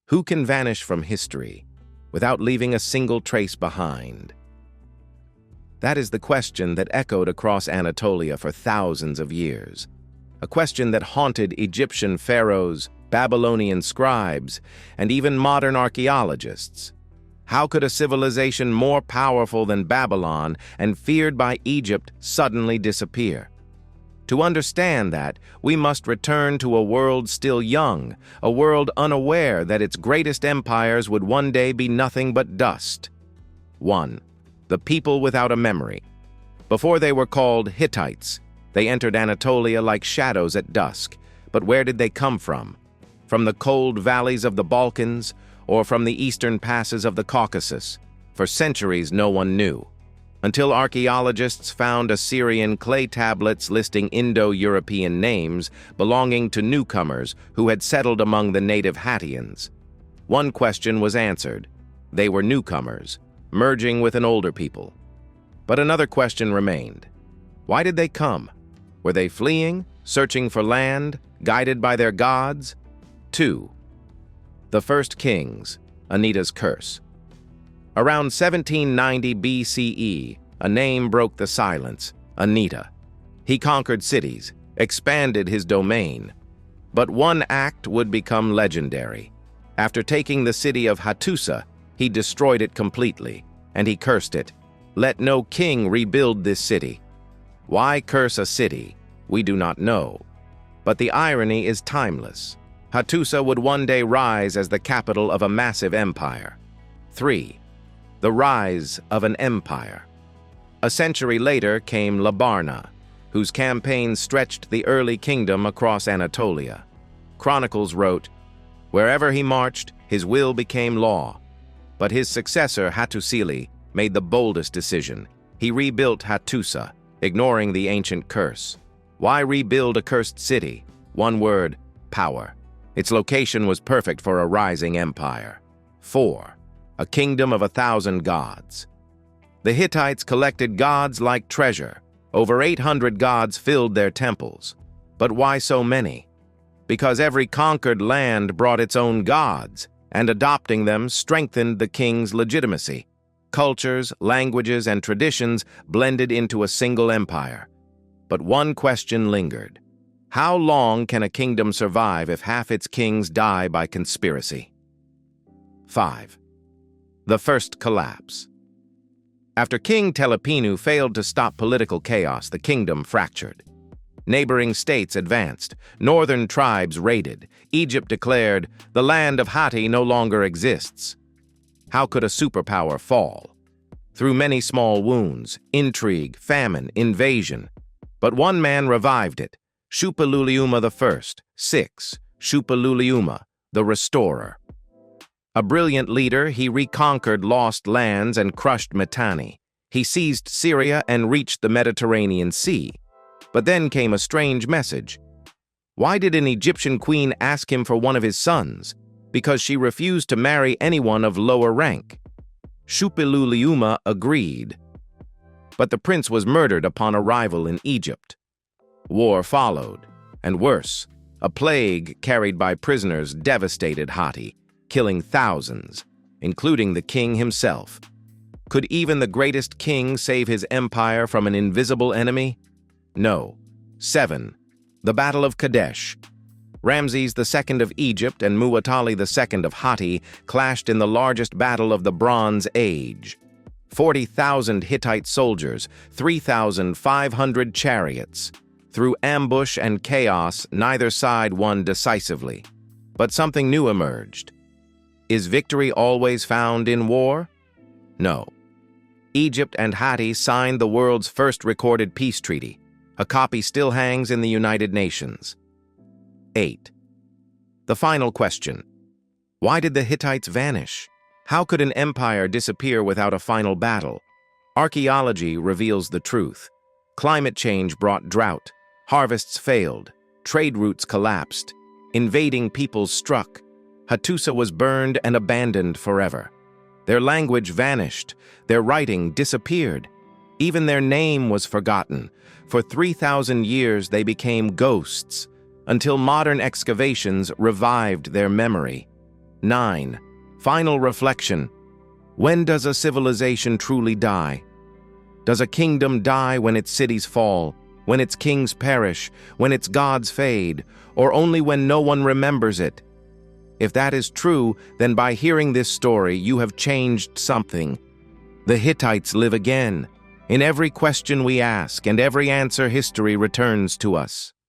Who can vanish from history without leaving a single trace behind? That is the question that echoed across Anatolia for thousands of years. A question that haunted Egyptian pharaohs, Babylonian scribes, and even modern archaeologists. How could a civilization more powerful than Babylon and feared by Egypt suddenly disappear? To understand that, we must return to a world still young, a world unaware that its greatest empires would one day be nothing but dust. 1. The people without a memory. Before they were called Hittites, they entered Anatolia like shadows at dusk. But where did they come from? From the cold valleys of the Balkans, or from the eastern passes of the Caucasus? For centuries, no one knew. Until archaeologists found Assyrian clay tablets listing Indo-European names belonging to newcomers who had settled among the native Hattians. One question was answered. They were newcomers, merging with an older people. But another question remained. Why did they come? Were they fleeing, searching for land, guided by their gods? 2. The First Kings, Anita's Curse. Around 1790 BCE, a name broke the silence, Anita. He conquered cities, expanded his domain. But one act would become legendary. After taking the city of Hattusa, he destroyed it completely, and he cursed it. Let no king rebuild this city. Why curse a city? We do not know. But the irony is timeless. Hattusa would one day rise as the capital of a massive empire. 3. The rise of an empire. A century later came Labarna, whose campaign stretched the early kingdom across Anatolia. Chronicles wrote, "Wherever he marched, his will became law." But his successor, Hattusili, made the boldest decision. He rebuilt Hattusa, ignoring the ancient curse. Why rebuild a cursed city? One word: power. Its location was perfect for a rising empire. 4. A kingdom of 1,000 gods. The Hittites collected gods like treasure. Over 800 gods filled their temples. But why so many? Because every conquered land brought its own gods, and adopting them strengthened the king's legitimacy. Cultures, languages, and traditions blended into a single empire. But one question lingered. How long can a kingdom survive if half its kings die by conspiracy? 5. The First Collapse. After King Telepinu failed to stop political chaos, the kingdom fractured. Neighboring states advanced. Northern tribes raided. Egypt declared, "The land of Hatti no longer exists." How could a superpower fall? Through many small wounds, intrigue, famine, invasion. But one man revived it. Shupoluliuma I. 6. Shupoluliuma, the Restorer. A brilliant leader, he reconquered lost lands and crushed Mitanni. He seized Syria and reached the Mediterranean Sea. But then came a strange message. Why did an Egyptian queen ask him for one of his sons? Because she refused to marry anyone of lower rank. Shupoluliuma agreed. But the prince was murdered upon arrival in Egypt. War followed, and worse, a plague carried by prisoners devastated Hatti, killing thousands, including the king himself. Could even the greatest king save his empire from an invisible enemy? No. 7. The Battle of Kadesh. Ramesses II of Egypt and Muwatalli II of Hatti clashed in the largest battle of the Bronze Age. 40,000 Hittite soldiers, 3,500 chariots. Through ambush and chaos, neither side won decisively. But something new emerged. Is victory always found in war? No. Egypt and Hatti signed the world's first recorded peace treaty. A copy still hangs in the United Nations. 8. The final question. Why did the Hittites vanish? How could an empire disappear without a final battle? Archaeology reveals the truth. Climate change brought drought. Harvests failed. Trade routes collapsed. Invading peoples struck. Hattusa was burned and abandoned forever. Their language vanished. Their writing disappeared. Even their name was forgotten. For 3,000 years they became ghosts, until modern excavations revived their memory. 9. Final reflection. When does a civilization truly die? Does a kingdom die when its cities fall, when its kings perish, when its gods fade, or only when no one remembers it? If that is true, then by hearing this story, you have changed something. The Hittites live again, in every question we ask and every answer history returns to us.